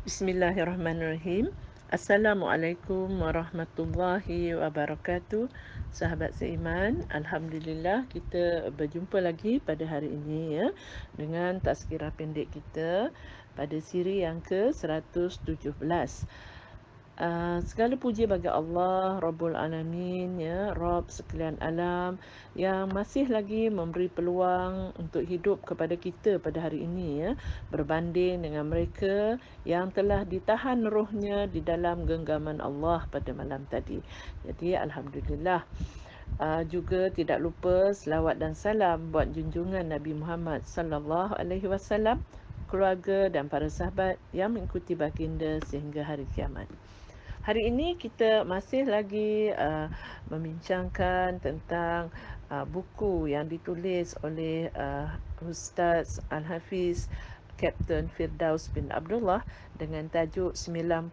Bismillahirrahmanirrahim. Assalamualaikum warahmatullahi wabarakatuh. Sahabat seiman, Alhamdulillah kita berjumpa lagi pada hari ini ya dengan tazkirah pendek kita pada siri yang ke-117. Segala puji bagi Allah Rabbul Alamin ya, Rabb sekalian alam yang masih lagi memberi peluang untuk hidup kepada kita pada hari ini ya, berbanding dengan mereka yang telah ditahan rohnya di dalam genggaman Allah pada malam tadi. Jadi alhamdulillah. Juga tidak lupa selawat dan salam buat junjungan Nabi Muhammad sallallahu alaihi wasallam, keluarga dan para sahabat yang mengikuti baginda sehingga hari kiamat. Hari ini kita masih lagi membincangkan tentang buku yang ditulis oleh Ustaz Al-Hafiz Kapten Firdaus bin Abdullah dengan tajuk 90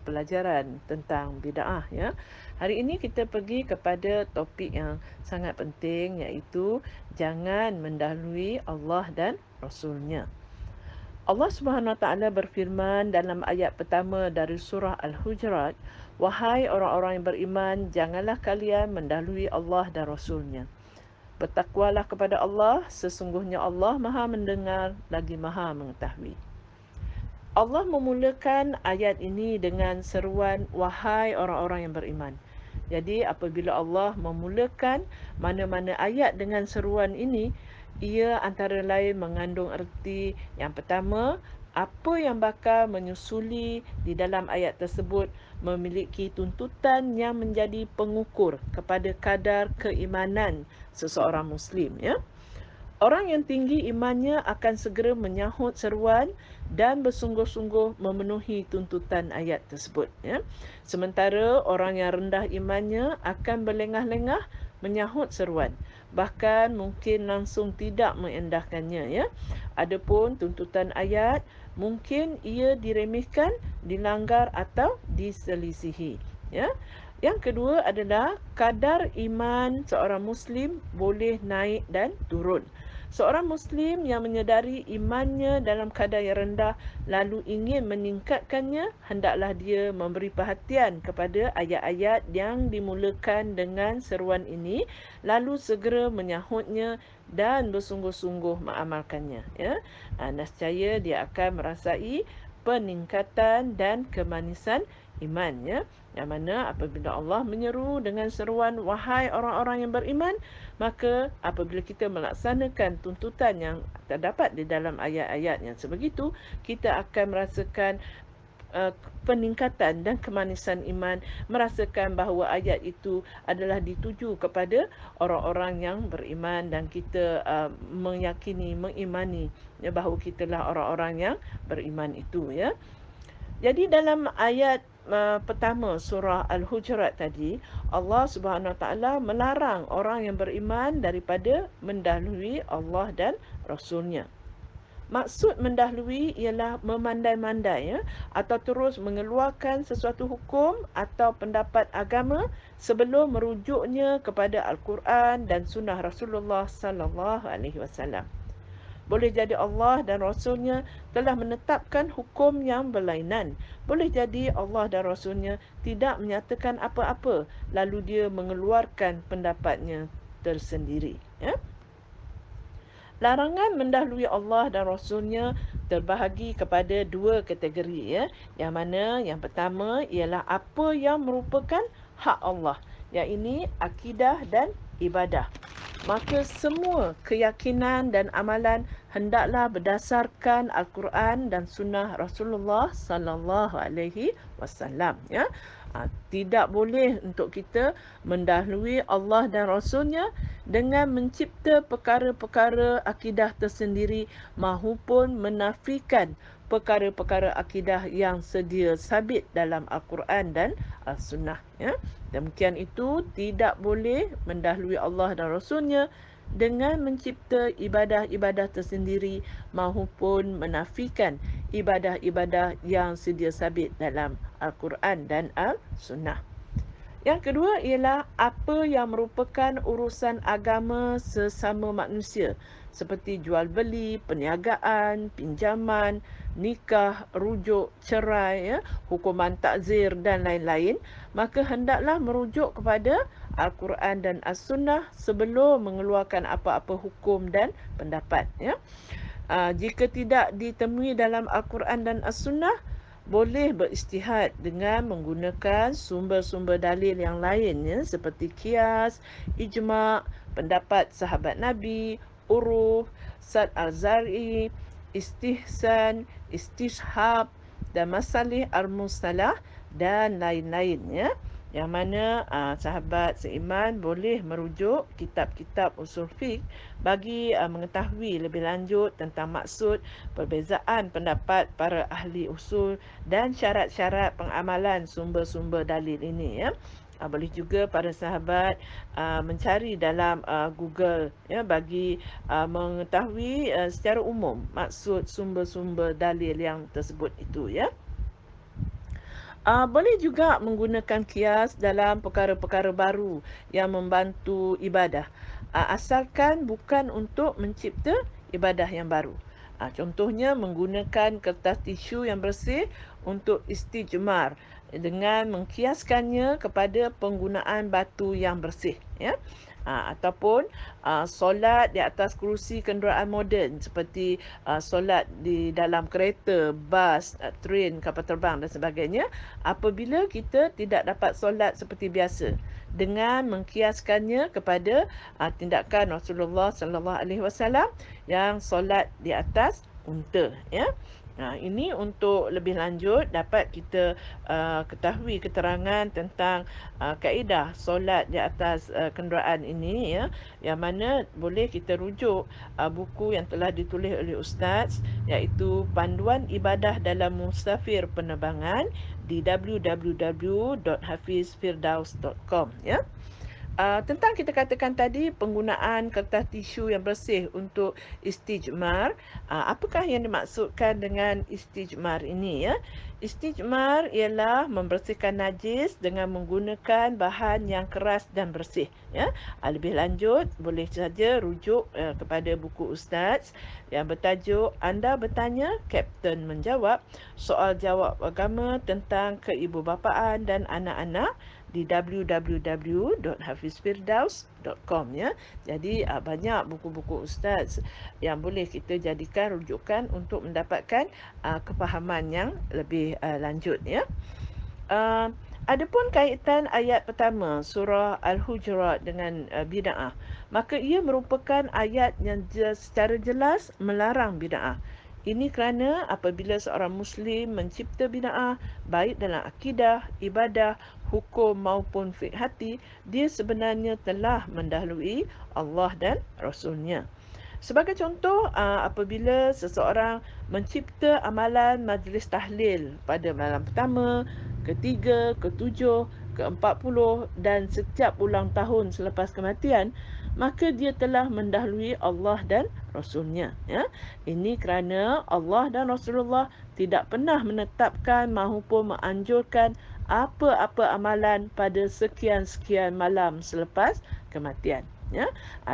pelajaran tentang bid'ah ya. Hari ini kita pergi kepada topik yang sangat penting, iaitu jangan mendahului Allah dan Rasulnya. Allah Subhanahu Wa Taala berfirman dalam ayat pertama dari surah Al-Hujurat, "Wahai orang-orang yang beriman, janganlah kalian mendahului Allah dan Rasul-Nya. Bertakwalah kepada Allah, sesungguhnya Allah Maha mendengar lagi Maha mengetahui." Allah memulakan ayat ini dengan seruan wahai orang-orang yang beriman. Jadi apabila Allah memulakan mana-mana ayat dengan seruan ini, ia antara lain mengandung erti yang pertama, apa yang bakal menyusuli di dalam ayat tersebut memiliki tuntutan yang menjadi pengukur kepada kadar keimanan seseorang Muslim. Ya. Orang yang tinggi imannya akan segera menyahut seruan dan bersungguh-sungguh memenuhi tuntutan ayat tersebut. Ya. Sementara orang yang rendah imannya akan berlengah-lengah menyahut seruan. Bahkan mungkin langsung tidak mengendahkannya. Ya. Adapun tuntutan ayat, mungkin ia diremehkan, dilanggar atau diselisihi. Ya. Yang kedua adalah kadar iman seorang Muslim boleh naik dan turun. Seorang Muslim yang menyedari imannya dalam kadar yang rendah lalu ingin meningkatkannya, hendaklah dia memberi perhatian kepada ayat-ayat yang dimulakan dengan seruan ini, lalu segera menyahutnya dan bersungguh-sungguh mengamalkannya. Ya. Nescaya dia akan merasai peningkatan dan kemanisan iman. Ya. Yang mana apabila Allah menyeru dengan seruan wahai orang-orang yang beriman, maka apabila kita melaksanakan tuntutan yang terdapat di dalam ayat-ayat yang sebegitu, kita akan merasakan peningkatan dan kemanisan iman, merasakan bahawa ayat itu adalah dituju kepada orang-orang yang beriman dan kita meyakini, mengimani ya, bahawa kitalah orang-orang yang beriman itu ya. Jadi dalam ayat pertama surah Al-Hujurat tadi, Allah Subhanahu Wa Taala melarang orang yang beriman daripada mendahului Allah dan Rasul-Nya. Maksud mendahului ialah memandai-mandai ya, atau terus mengeluarkan sesuatu hukum atau pendapat agama sebelum merujuknya kepada Al-Quran dan sunnah Rasulullah sallallahu alaihi wasallam. Boleh jadi Allah dan Rasulnya telah menetapkan hukum yang berlainan. Boleh jadi Allah dan Rasulnya tidak menyatakan apa-apa, lalu dia mengeluarkan pendapatnya tersendiri. Ya? Larangan mendahului Allah dan Rasulnya terbahagi kepada dua kategori. Ya? Yang mana yang pertama ialah apa yang merupakan hak Allah. Yang ini akidah dan ibadah. Maka semua keyakinan dan amalan hendaklah berdasarkan Al-Quran dan sunnah Rasulullah sallallahu alaihi wasallam ya. Tidak boleh untuk kita mendahului Allah dan Rasulnya dengan mencipta perkara-perkara akidah tersendiri mahupun menafikan perkara-perkara akidah yang sedia sabit dalam Al-Quran dan Al-Sunnah ya. Demikian itu tidak boleh mendahului Allah dan Rasulnya dengan mencipta ibadah-ibadah tersendiri mahupun menafikan ibadah-ibadah yang sedia sabit dalam Al-Quran dan Al-Sunnah. Yang kedua ialah apa yang merupakan urusan agama sesama manusia seperti jual beli, perniagaan, pinjaman, nikah, rujuk, cerai, ya, hukuman takzir dan lain-lain, maka hendaklah merujuk kepada Al-Quran dan As-Sunnah sebelum mengeluarkan apa-apa hukum dan pendapat. Ya. Jika tidak ditemui dalam Al-Quran dan As-Sunnah, boleh berijtihad dengan menggunakan sumber-sumber dalil yang lain, ya, seperti qiyas, ijma', pendapat sahabat Nabi, uruf, sad al-zari, istihsan, istishab dan masalih al-mustalah dan lain-lain, ya. Yang mana sahabat seiman boleh merujuk kitab-kitab usul fiqh bagi mengetahui lebih lanjut tentang maksud, perbezaan pendapat para ahli usul dan syarat-syarat pengamalan sumber-sumber dalil ini, ya. Boleh juga para sahabat mencari dalam Google, ya, bagi mengetahui secara umum maksud sumber-sumber dalil yang tersebut itu, ya. Boleh juga menggunakan kias dalam perkara-perkara baru yang membantu ibadah. Asalkan bukan untuk mencipta ibadah yang baru. Contohnya menggunakan kertas tisu yang bersih untuk istijmar dengan mengkiaskannya kepada penggunaan batu yang bersih. Ya. Ataupun solat di atas kerusi kenderaan moden seperti solat di dalam kereta, bas, train, kapal terbang dan sebagainya, apabila kita tidak dapat solat seperti biasa dengan mengkiaskannya kepada tindakan Rasulullah sallallahu alaihi wasallam yang solat di atas unta, ya. Ini untuk lebih lanjut dapat kita ketahui keterangan tentang kaedah solat di atas kenderaan ini, ya, yang mana boleh kita rujuk buku yang telah ditulis oleh ustaz, iaitu Panduan Ibadah dalam Musafir Penerbangan di www.hafizfirdaus.com, ya. Tentang kita katakan tadi penggunaan kertas tisu yang bersih untuk istijmar, apakah yang dimaksudkan dengan istijmar ini, ya? Istijmar ialah membersihkan najis dengan menggunakan bahan yang keras dan bersih, ya. Lebih lanjut boleh saja rujuk kepada buku ustaz yang bertajuk Anda Bertanya, Kapten Menjawab, Soal Jawab Agama tentang Keibubapaan dan Anak-anak di www.hafizfirdaus.com, ya. Jadi banyak buku-buku ustaz yang boleh kita jadikan rujukan untuk mendapatkan kefahaman yang lebih lanjut, ya. Adapun kaitan ayat pertama surah Al-Hujurat dengan bid'ah, maka ia merupakan ayat yang secara jelas melarang bid'ah. Ini kerana apabila seorang Muslim mencipta bid'ah, baik dalam akidah, ibadah, hukum maupun fiqh hati, dia sebenarnya telah mendahului Allah dan Rasulnya. Sebagai contoh, apabila seseorang mencipta amalan majlis tahlil pada malam pertama, ketiga, ketujuh, ke-40 dan setiap ulang tahun selepas kematian, maka dia telah mendahului Allah dan Rasulnya. Ya. Ini kerana Allah dan Rasulullah tidak pernah menetapkan maupun menganjurkan apa-apa amalan pada sekian-sekian malam selepas kematian. Ya.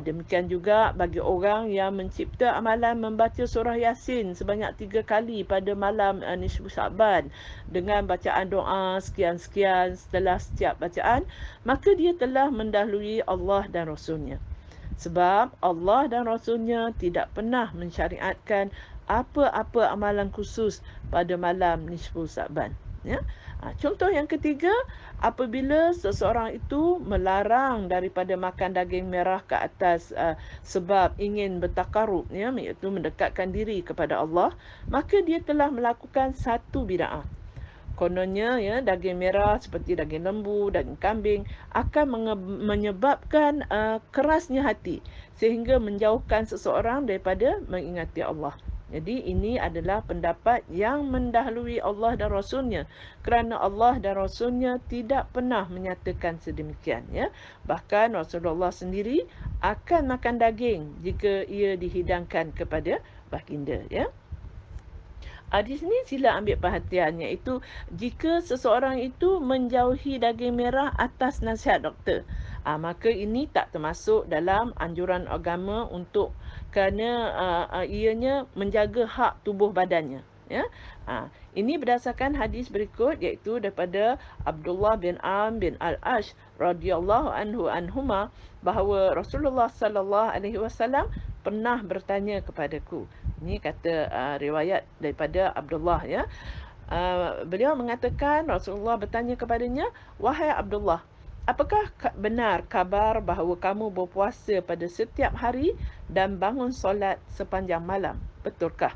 Demikian juga bagi orang yang mencipta amalan membaca surah Yasin sebanyak 3 kali pada malam nisfu Sa'ban dengan bacaan doa sekian-sekian setelah setiap bacaan, maka dia telah mendahului Allah dan Rasulnya. Sebab Allah dan Rasulnya tidak pernah mensyariatkan apa-apa amalan khusus pada malam nisfu Sa'ban. Ya. Contoh yang ketiga, apabila seseorang itu melarang daripada makan daging merah ke atas sebab ingin bertakarub, ya, iaitu mendekatkan diri kepada Allah, maka dia telah melakukan satu bid'ah. Kononnya, ya, daging merah seperti daging lembu, daging kambing akan menyebabkan kerasnya hati sehingga menjauhkan seseorang daripada mengingati Allah. Jadi ini adalah pendapat yang mendahului Allah dan Rasulnya kerana Allah dan Rasulnya tidak pernah menyatakan sedemikian, ya. Bahkan Rasulullah sendiri akan makan daging jika ia dihidangkan kepada baginda, ya. Di sini sila ambil perhatian, iaitu jika seseorang itu menjauhi daging merah atas nasihat doktor, maka ini tak termasuk dalam anjuran agama untuk kerana ianya menjaga hak tubuh badannya. Ya. Ini berdasarkan hadis berikut, iaitu daripada Abdullah bin Am bin Al-Ash radhiyallahu anhuma, bahawa Rasulullah sallallahu alaihi wasallam pernah bertanya kepadaku. Ini kata riwayat daripada Abdullah, ya. Beliau mengatakan Rasulullah bertanya kepadanya, "Wahai Abdullah, apakah benar kabar bahawa kamu berpuasa pada setiap hari dan bangun solat sepanjang malam? Betulkah?"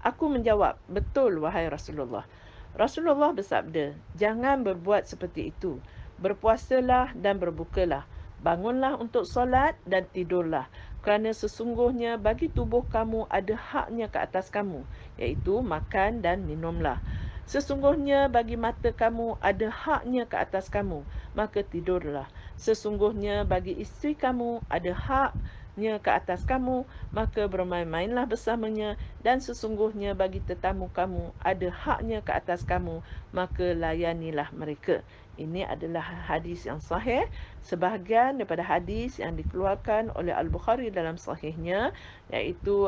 Aku menjawab, "Betul, wahai Rasulullah." Rasulullah bersabda, "Jangan berbuat seperti itu. Berpuasalah dan berbukalah. Bangunlah untuk solat dan tidurlah. Kerana sesungguhnya bagi tubuh kamu ada haknya ke atas kamu, iaitu makan dan minumlah. Sesungguhnya bagi mata kamu ada haknya ke atas kamu, maka tidurlah. Sesungguhnya bagi isteri kamu ada haknya ke atas kamu, maka bermain-mainlah bersamanya. Dan sesungguhnya bagi tetamu kamu ada haknya ke atas kamu, maka layanilah mereka." Ini adalah hadis yang sahih. Sebahagian daripada hadis yang dikeluarkan oleh Al-Bukhari dalam sahihnya, iaitu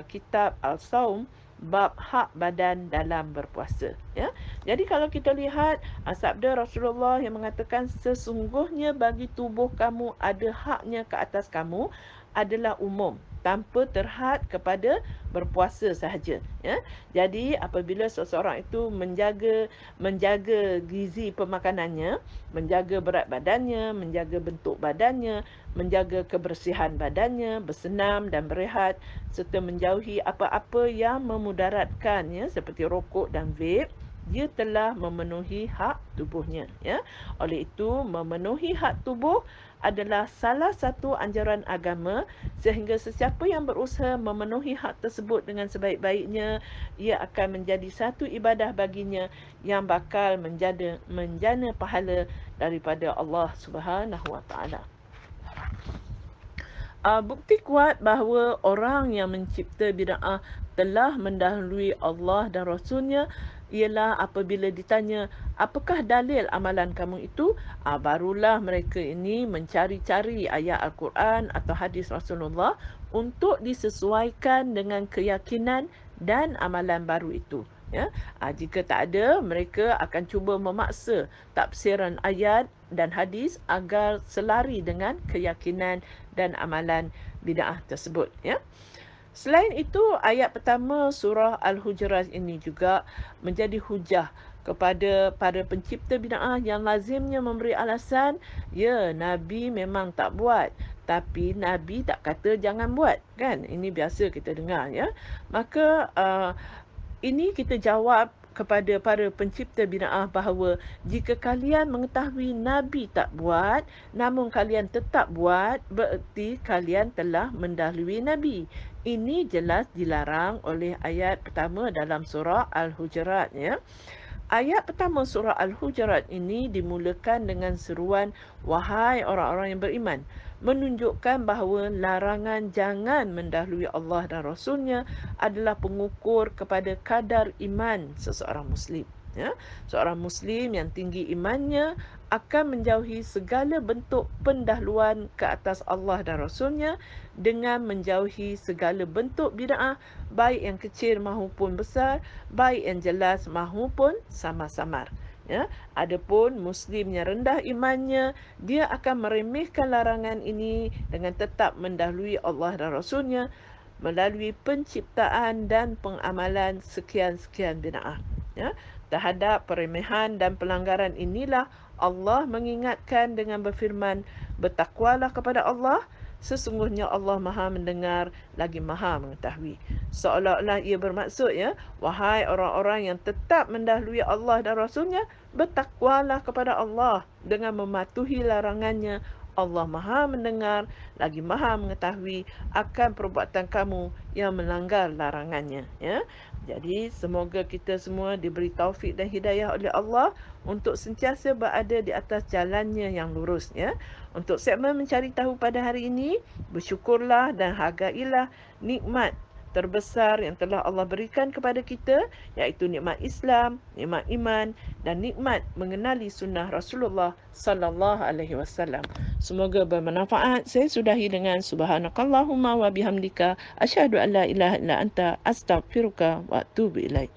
kitab Al-Saum, bab hak badan dalam berpuasa, ya. Jadi kalau kita lihat sabda Rasulullah yang mengatakan sesungguhnya bagi tubuh kamu ada haknya ke atas kamu, adalah umum, tanpa terhad kepada berpuasa sahaja, ya. Jadi apabila seseorang itu menjaga gizi pemakanannya, menjaga berat badannya, menjaga bentuk badannya, menjaga kebersihan badannya, bersenam dan berehat, serta menjauhi apa-apa yang memudaratkan, ya, seperti rokok dan vape, dia telah memenuhi hak tubuhnya, ya. Oleh itu, memenuhi hak tubuh adalah salah satu anjuran agama, sehingga sesiapa yang berusaha memenuhi hak tersebut dengan sebaik-baiknya, ia akan menjadi satu ibadah baginya yang bakal menjana pahala daripada Allah Subhanahu Wa Taala. Bukti kuat bahawa orang yang mencipta bid'ah telah mendahului Allah dan Rasulnya ialah apabila ditanya, "Apakah dalil amalan kamu itu?" Barulah mereka ini mencari-cari ayat Al-Quran atau hadis Rasulullah untuk disesuaikan dengan keyakinan dan amalan baru itu. Ya, jika tak ada, mereka akan cuba memaksa tafsiran ayat dan hadis agar selari dengan keyakinan dan amalan bid'ah tersebut, ya. Selain itu, ayat pertama surah Al-Hujurat ini juga menjadi hujah kepada para pencipta bid'ah yang lazimnya memberi alasan, ya, Nabi memang tak buat, tapi Nabi tak kata jangan buat, kan? Ini biasa kita dengar, ya. Maka ini kita jawab kepada para pencipta bid'ah bahawa jika kalian mengetahui Nabi tak buat, namun kalian tetap buat, bererti kalian telah mendahului Nabi. Ini jelas dilarang oleh ayat pertama dalam surah Al-Hujurat, ya. Ayat pertama surah Al-Hujurat ini dimulakan dengan seruan, "Wahai orang-orang yang beriman," menunjukkan bahawa larangan jangan mendahului Allah dan Rasulnya adalah pengukur kepada kadar iman seseorang Muslim. Ya, seorang Muslim yang tinggi imannya akan menjauhi segala bentuk pendahluan ke atas Allah dan Rasulnya dengan menjauhi segala bentuk bid'ah, baik yang kecil maupun besar, baik yang jelas maupun samar-samar. Ya, adapun Muslim yang rendah imannya, dia akan meremehkan larangan ini dengan tetap mendahului Allah dan Rasulnya melalui penciptaan dan pengamalan sekian-sekian bid'ah. Ya, terhadap peremehan dan pelanggaran inilah Allah mengingatkan dengan berfirman, "Bertakwalah kepada Allah, sesungguhnya Allah Maha mendengar lagi Maha mengetahui." Seolah-olah ia bermaksud, ya, wahai orang-orang yang tetap mendahului Allah dan Rasulnya, bertakwalah kepada Allah dengan mematuhi larangannya. Allah Maha mendengar lagi Maha mengetahui akan perbuatan kamu yang melanggar larangannya, ya. Jadi semoga kita semua diberi taufik dan hidayah oleh Allah untuk sentiasa berada di atas jalannya yang lurus, ya. Untuk segmen mencari tahu pada hari ini, bersyukurlah dan hargailah nikmat terbesar yang telah Allah berikan kepada kita, iaitu nikmat Islam, nikmat iman dan nikmat mengenali sunnah Rasulullah sallallahu alaihi wasallam. Semoga bermanfaat. Saya sudahi dengan subhanakallahumma wa bihamdika asyhadu an la ilaha illa anta astaghfiruka wa atubu ilaik.